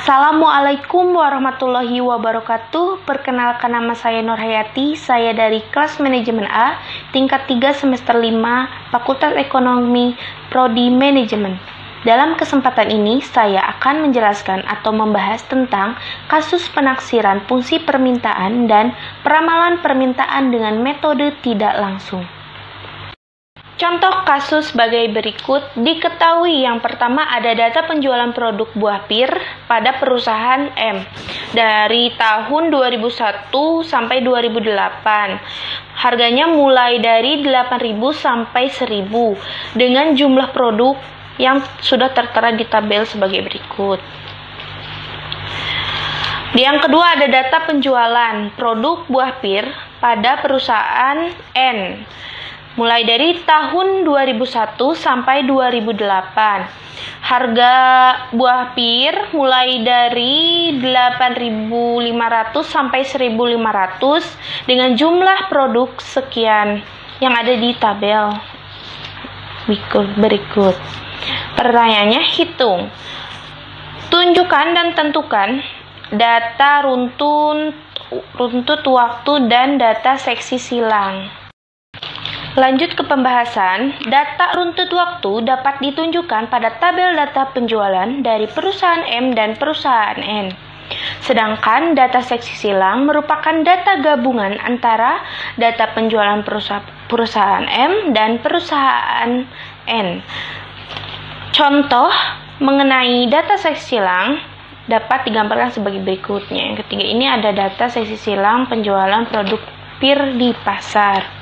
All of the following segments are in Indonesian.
Assalamualaikum warahmatullahi wabarakatuh. Perkenalkan, nama saya Nur Hayati. Saya dari kelas manajemen A, tingkat 3 semester 5, Fakultas Ekonomi, Prodi Manajemen. Dalam kesempatan ini, saya akan menjelaskan atau membahas tentang kasus penaksiran fungsi permintaan dan peramalan permintaan dengan metode tidak langsung. Contoh kasus sebagai berikut. Diketahui yang pertama ada data penjualan produk buah pir pada perusahaan M dari tahun 2001 sampai 2008. Harganya mulai dari 8.000 sampai 1.000 dengan jumlah produk yang sudah tertera di tabel sebagai berikut. Yang kedua ada data penjualan produk buah pir pada perusahaan N mulai dari tahun 2001 sampai 2008. Harga buah pir mulai dari 8.500 sampai 1.500 dengan jumlah produk sekian yang ada di tabel berikut. Pertanyaannya, hitung, tunjukkan dan tentukan data runtut waktu dan data seksi silang. Lanjut ke pembahasan. Data runtut waktu dapat ditunjukkan pada tabel data penjualan dari perusahaan M dan perusahaan N. Sedangkan data seksi silang merupakan data gabungan antara data penjualan perusahaan M dan perusahaan N. Contoh mengenai data seksi silang dapat digambarkan sebagai berikutnya. Yang ketiga ini ada data seksi silang penjualan produk pir di pasar.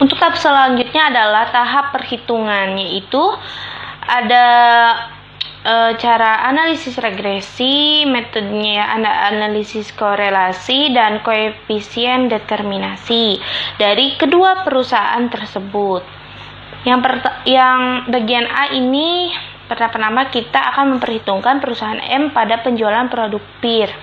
Untuk tahap selanjutnya adalah tahap perhitungan, yaitu ada cara analisis regresi, metodenya analisis korelasi dan koefisien determinasi dari kedua perusahaan tersebut. Yang bagian A ini pertama kita akan memperhitungkan perusahaan M pada penjualan produk pir.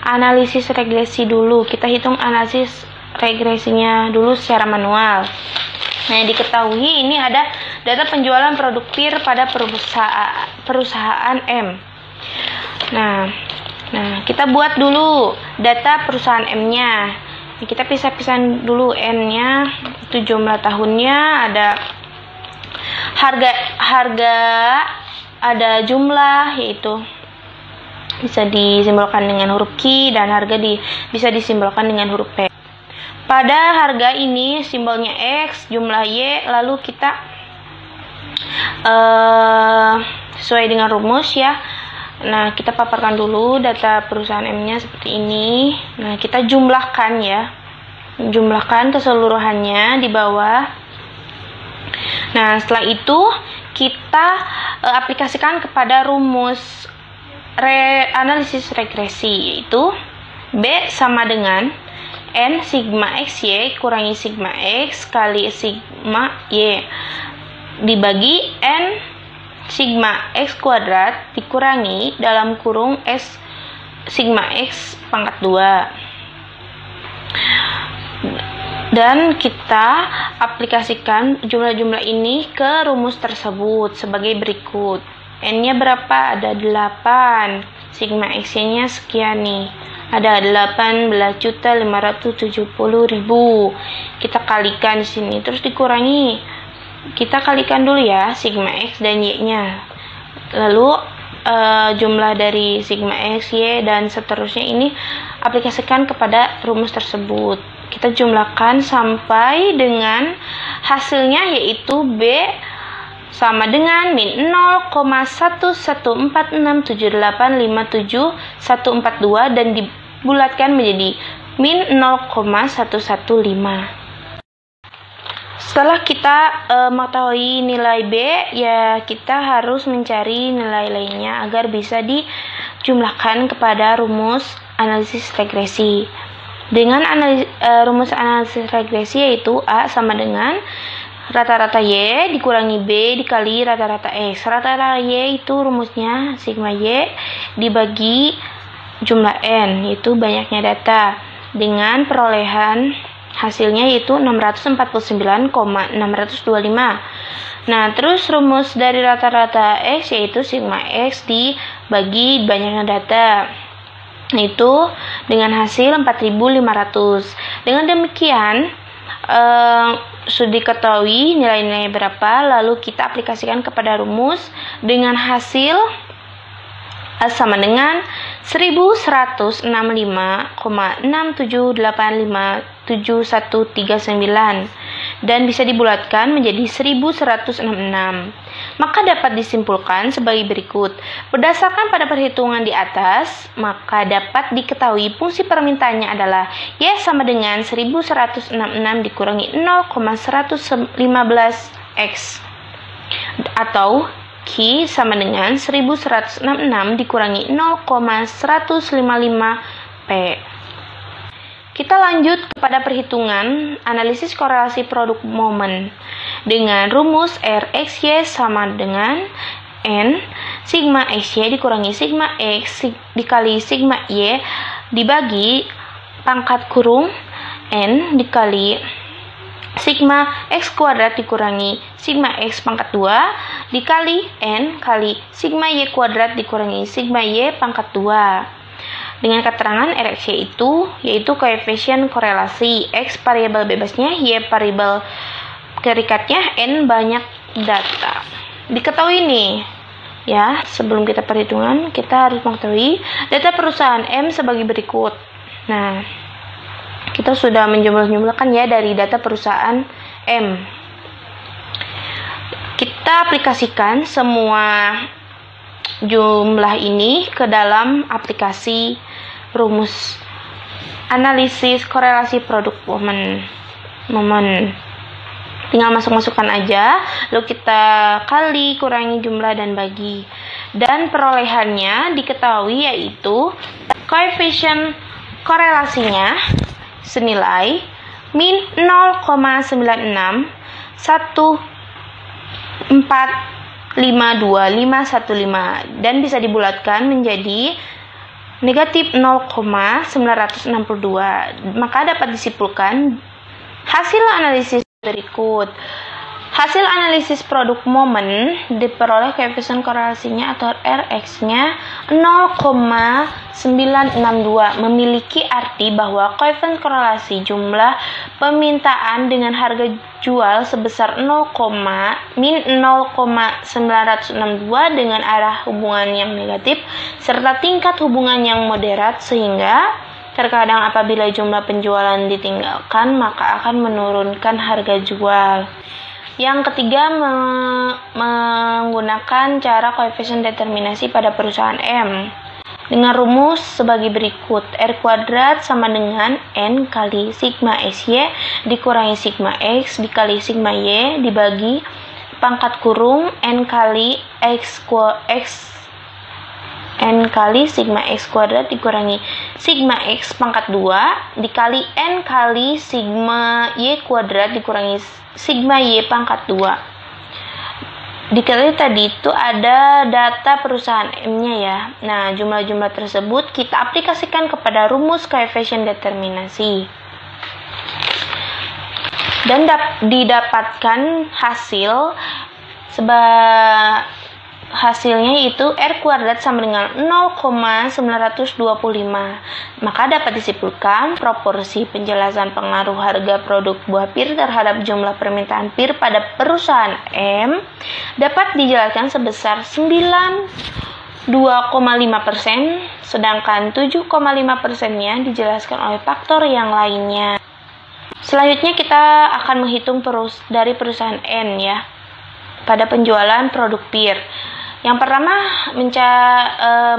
Analisis regresi dulu, kita hitung analisis regresinya dulu secara manual. Nah, diketahui ini ada data penjualan produk pir pada perusahaan M. Nah, kita buat dulu data perusahaan M-nya. Kita pisah-pisah dulu N-nya, itu jumlah tahunnya, ada harga, ada jumlah, yaitu bisa disimbolkan dengan huruf Q dan harga bisa disimbolkan dengan huruf P. Pada harga ini simbolnya X, jumlah Y, lalu kita sesuai dengan rumus ya. Nah, kita paparkan dulu data perusahaan M-nya seperti ini. Nah, kita jumlahkan ya. Jumlahkan keseluruhannya di bawah. Nah, setelah itu kita aplikasikan kepada rumus analisis regresi, yaitu B sama dengan N sigma XY kurangi sigma X kali sigma Y dibagi N sigma X kuadrat dikurangi dalam kurung S sigma X pangkat 2. Dan kita aplikasikan jumlah-jumlah ini ke rumus tersebut sebagai berikut. N-nya berapa? Ada 8. Sigma X-nya sekian nih. Ada 18.570.000. Kita kalikan di sini, terus dikurangi. Kita kalikan dulu ya sigma X dan Y-nya. Lalu jumlah dari sigma X, Y dan seterusnya ini aplikasikan kepada rumus tersebut. Kita jumlahkan sampai dengan hasilnya, yaitu B sama dengan min 0,1146785714 dan dibulatkan menjadi min 0,115. Setelah kita mengetahui nilai B, ya kita harus mencari nilai lainnya agar bisa dijumlahkan kepada rumus analisis regresi. Dengan rumus analisis regresi yaitu A sama dengan rata-rata Y dikurangi B dikali rata-rata X. Rata-rata Y itu rumusnya sigma Y dibagi jumlah N, yaitu banyaknya data, dengan perolehan hasilnya yaitu 649,625. Nah, terus rumus dari rata-rata X yaitu sigma X bagi banyaknya data, itu dengan hasil 4.500. Dengan demikian sudah diketahui nilai-nilai berapa, lalu kita aplikasikan kepada rumus dengan hasil sama dengan 1165,67857139 dan bisa dibulatkan menjadi 1166. Maka dapat disimpulkan sebagai berikut. Berdasarkan pada perhitungan di atas, maka dapat diketahui fungsi permintaannya adalah Y sama dengan 1166 dikurangi 0,115X atau Q sama dengan 1166 dikurangi 0,155P. Kita lanjut kepada perhitungan analisis korelasi produk momen dengan rumus RXY sama dengan N sigma XY dikurangi sigma X dikali sigma Y dibagi pangkat kurung N dikali sigma X kuadrat dikurangi sigma X pangkat 2 dikali N kali sigma Y kuadrat dikurangi sigma Y pangkat 2. Dengan keterangan RXY itu yaitu koefisien korelasi, X variabel bebasnya, Y variabel kerikatnya, N banyak data. Diketahui nih ya, sebelum kita perhitungan kita harus mengetahui data perusahaan M sebagai berikut. Nah, kita sudah menjumlah-jumlahkan ya dari data perusahaan M. Kita aplikasikan semua jumlah ini ke dalam aplikasi rumus analisis korelasi produk momen. Tinggal masuk-masukkan aja, lalu kita kali, kurangi jumlah dan bagi. Dan perolehannya diketahui yaitu koefisien korelasinya senilai min 0,96 1452515 dan bisa dibulatkan menjadi negatif 0,962. Maka dapat disimpulkan hasil analisis berikut. Hasil analisis produk momen diperoleh koefisien korelasinya atau RX-nya 0,962, memiliki arti bahwa koefisien korelasi jumlah permintaan dengan harga jual sebesar 0,962 dengan arah hubungan yang negatif serta tingkat hubungan yang moderat, sehingga terkadang apabila jumlah penjualan ditinggalkan maka akan menurunkan harga jual. Yang ketiga, menggunakan cara koefisien determinasi pada perusahaan M dengan rumus sebagai berikut. R kuadrat sama dengan N kali sigma XY dikurangi sigma X dikali sigma Y dibagi pangkat kurung N kali N kali sigma X kuadrat dikurangi sigma X pangkat 2 dikali N kali sigma Y kuadrat dikurangi sigma Y pangkat 2. Dikali tadi itu ada data perusahaan M-nya ya. Nah, jumlah-jumlah tersebut kita aplikasikan kepada rumus koefisien determinasi. Dan didapatkan hasilnya yaitu R kuadrat sama dengan 0,925. Maka dapat disimpulkan proporsi penjelasan pengaruh harga produk buah pir terhadap jumlah permintaan pir pada perusahaan M dapat dijelaskan sebesar 92,5%, sedangkan 7,5%-nya dijelaskan oleh faktor yang lainnya. Selanjutnya kita akan menghitung dari perusahaan N ya pada penjualan produk pir. Yang pertama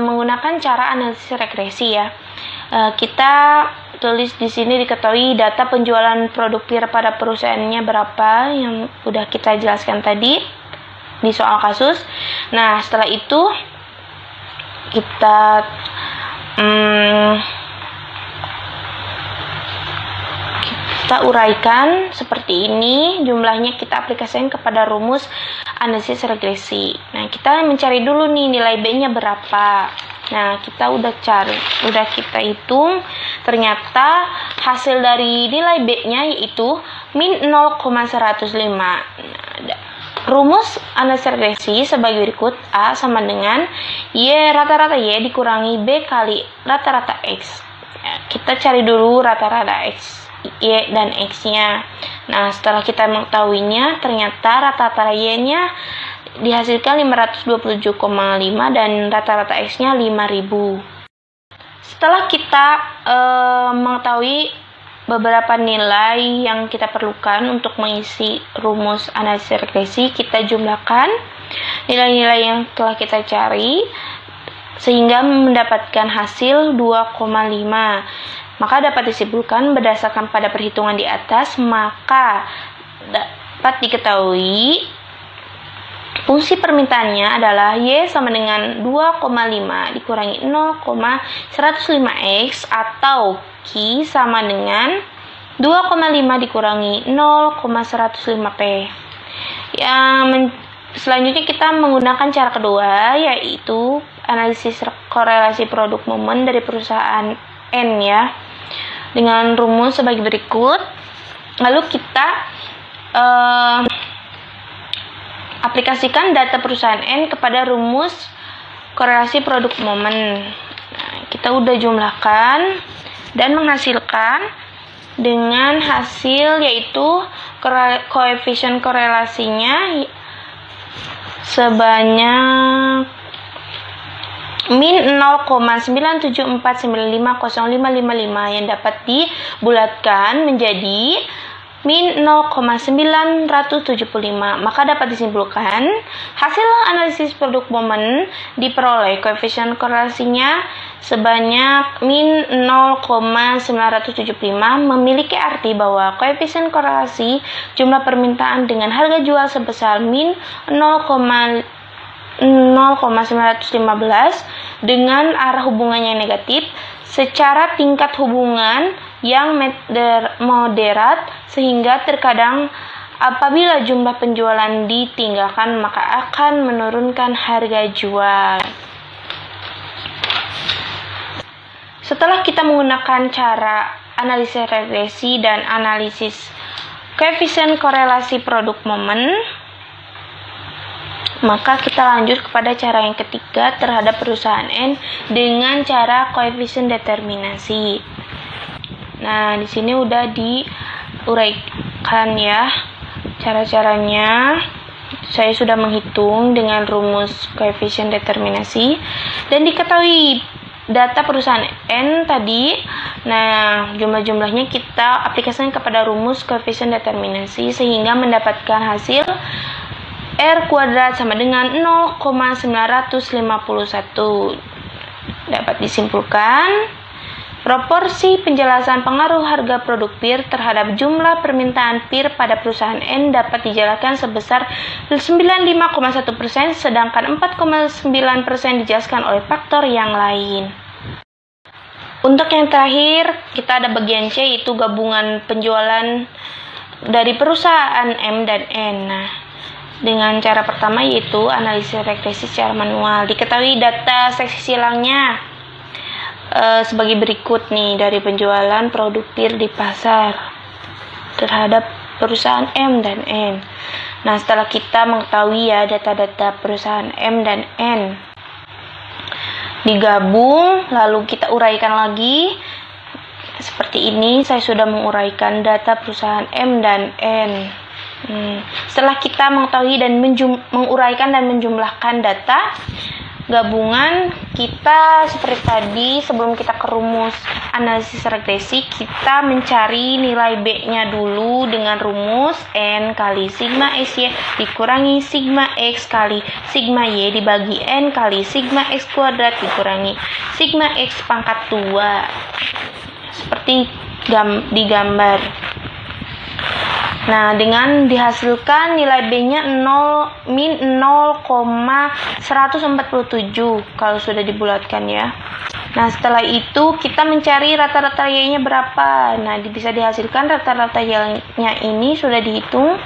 menggunakan cara analisis regresi ya. Kita tulis di sini diketahui data penjualan produk pir pada perusahaannya berapa yang udah kita jelaskan tadi di soal kasus. Nah, setelah itu kita uraikan seperti ini, jumlahnya kita aplikasikan kepada rumus analisis regresi. Nah, kita mencari dulu nih nilai B-nya berapa. Nah, kita udah kita hitung, ternyata hasil dari nilai B-nya yaitu min 0,105. Nah, Rumus analisis regresi sebagai berikut. A sama dengan Y rata-rata Y dikurangi B kali rata-rata X. Ya, kita cari dulu rata-rata X, Y dan X-nya. Nah, setelah kita mengetahuinya, ternyata rata-rata Y-nya dihasilkan 527,5 dan rata-rata X-nya 5000. Setelah kita mengetahui beberapa nilai yang kita perlukan untuk mengisi rumus analisis regresi, kita jumlahkan nilai-nilai yang telah kita cari sehingga mendapatkan hasil 2,5. Maka dapat disimpulkan berdasarkan pada perhitungan di atas, maka dapat diketahui fungsi permintaannya adalah Y sama dengan 2,5 dikurangi 0,105X atau Q sama dengan 2,5 dikurangi 0,105P. Selanjutnya kita menggunakan cara kedua, yaitu analisis korelasi produk momen dari perusahaan N ya, dengan rumus sebagai berikut. Lalu kita aplikasikan data perusahaan N kepada rumus korelasi produk momen. Nah, kita udah jumlahkan dan menghasilkan dengan hasil yaitu koefisien korelasinya sebanyak min 0,974950555 yang dapat dibulatkan menjadi min 0,975. Maka dapat disimpulkan hasil analisis produk momen diperoleh koefisien korelasinya sebanyak min 0,975 memiliki arti bahwa koefisien korelasi jumlah permintaan dengan harga jual sebesar min 0,915 dengan arah hubungannya negatif secara tingkat hubungan yang moderat, sehingga terkadang apabila jumlah penjualan ditinggalkan maka akan menurunkan harga jual. Setelah kita menggunakan cara analisis regresi dan analisis koefisien korelasi produk momen, maka kita lanjut kepada cara yang ketiga terhadap perusahaan N dengan cara koefisien determinasi. Nah, di sini udah diuraikan ya cara-caranya. Saya sudah menghitung dengan rumus koefisien determinasi dan diketahui data perusahaan N tadi. Nah, jumlah-jumlahnya kita aplikasikan kepada rumus koefisien determinasi sehingga mendapatkan hasil R kuadrat sama dengan 0,951. Dapat disimpulkan proporsi penjelasan pengaruh harga produk PIR terhadap jumlah permintaan PIR pada perusahaan N dapat dijelaskan sebesar 95,1%, sedangkan 4,9% dijelaskan oleh faktor yang lain. Untuk yang terakhir, kita ada bagian C, yaitu gabungan penjualan dari perusahaan M dan N. Nah, dengan cara pertama yaitu analisis regresi secara manual. Diketahui data seksi silangnya sebagai berikut nih dari penjualan produk PIR di pasar terhadap perusahaan M dan N. Nah, setelah kita mengetahui ya data-data perusahaan M dan N digabung, lalu kita uraikan lagi seperti ini. Saya sudah menguraikan data perusahaan M dan N. Setelah kita mengetahui dan menguraikan dan menjumlahkan data gabungan, kita seperti tadi sebelum kita ke rumus analisis regresi, kita mencari nilai B-nya dulu dengan rumus N kali sigma XY dikurangi sigma X kali sigma Y dibagi N kali sigma X kuadrat dikurangi sigma X pangkat 2. Seperti digambar. Nah, dengan dihasilkan nilai B-nya min 0,147 kalau sudah dibulatkan ya. Nah, setelah itu kita mencari rata-rata Y-nya berapa. Nah, bisa dihasilkan rata-rata Y-nya ini sudah dihitung,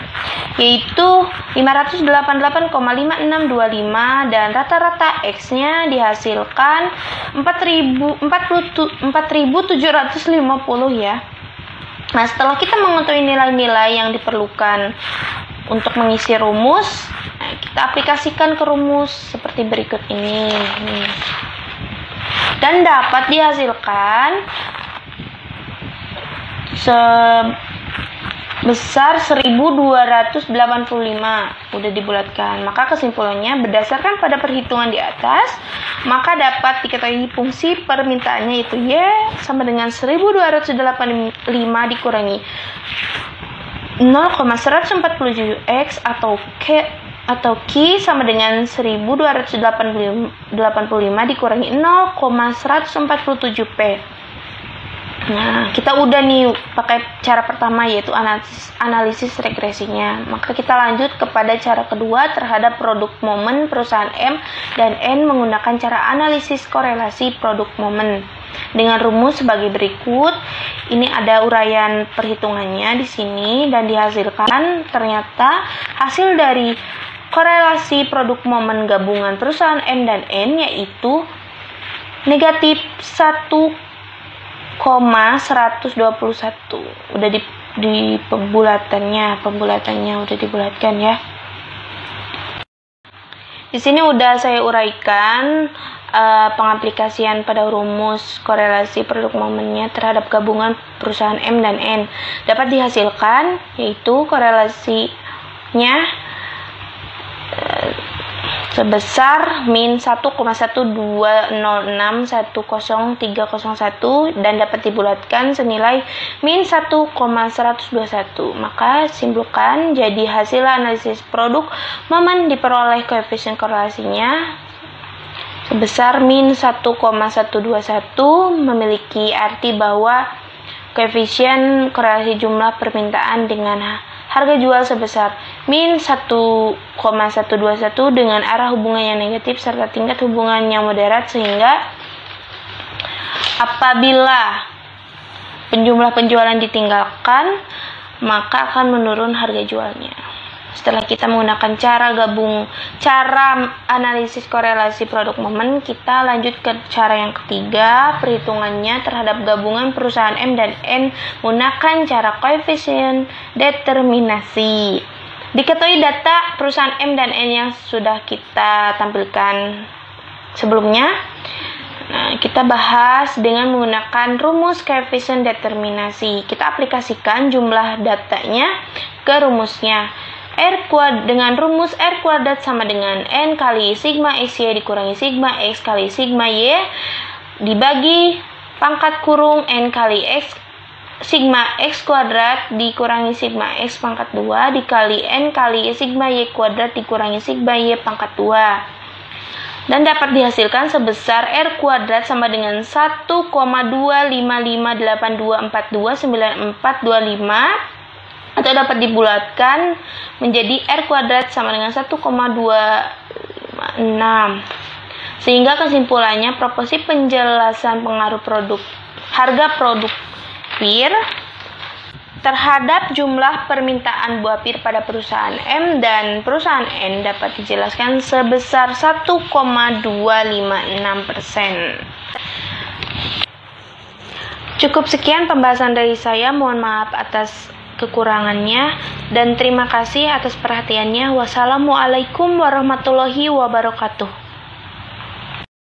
yaitu 588,5625 dan rata-rata X-nya dihasilkan 4.750 ya. Nah, setelah kita mengetahui nilai-nilai yang diperlukan Untuk mengisi rumus, kita aplikasikan ke rumus seperti berikut ini. Dan dapat dihasilkan sebesar 1285. Udah dibulatkan. Maka kesimpulannya berdasarkan pada perhitungan di atas, maka dapat diketahui fungsi permintaannya itu Y sama dengan 1285 dikurangi 0,147X atau Q sama dengan 1285 dikurangi 0,147P. Nah, kita udah nih pakai cara pertama, yaitu analisis regresinya. Maka kita lanjut kepada cara kedua terhadap produk momen perusahaan M dan N menggunakan cara analisis korelasi produk momen. Dengan rumus sebagai berikut. Ini ada uraian perhitungannya di sini dan dihasilkan ternyata hasil dari korelasi produk momen gabungan perusahaan M dan N yaitu negatif 1,121. Udah di pembulatannya udah dibulatkan ya. Di sini udah saya uraikan pengaplikasian pada rumus korelasi produk momennya terhadap gabungan perusahaan M dan N. Dapat dihasilkan yaitu korelasinya sebesar min 1,120610301 dan dapat dibulatkan senilai min 1,121. Maka simpulkan jadi hasil analisis produk momen diperoleh koefisien korelasinya sebesar min 1,121 memiliki arti bahwa koefisien korelasi jumlah permintaan dengan harga jual sebesar min 1,121 dengan arah hubungan yang negatif serta tingkat hubungan yang moderat, sehingga apabila penjumlah penjualan ditinggalkan maka akan menurun harga jualnya. Setelah kita menggunakan cara analisis korelasi produk momen, kita lanjut ke cara yang ketiga, perhitungannya terhadap gabungan perusahaan M dan N menggunakan cara koefisien determinasi. Diketahui data perusahaan M dan N yang sudah kita tampilkan sebelumnya. Nah, kita bahas dengan menggunakan rumus koefisien determinasi. Kita aplikasikan jumlah datanya ke rumusnya. Dengan rumus R kuadrat sama dengan N kali sigma XY dikurangi sigma X kali sigma Y dibagi pangkat kurung N kali X sigma X kuadrat dikurangi sigma X pangkat 2 dikali N kali sigma Y kuadrat dikurangi sigma Y pangkat 2. Dan dapat dihasilkan sebesar R kuadrat sama dengan 1,25582429425 atau dapat dibulatkan menjadi R kuadrat sama dengan 1,256. Sehingga kesimpulannya proporsi penjelasan pengaruh harga produk pir terhadap jumlah permintaan buah pir pada perusahaan M dan perusahaan N dapat dijelaskan sebesar 1,256%. Cukup sekian pembahasan dari saya, mohon maaf atas kekurangannya dan terima kasih atas perhatiannya. Wassalamualaikum warahmatullahi wabarakatuh.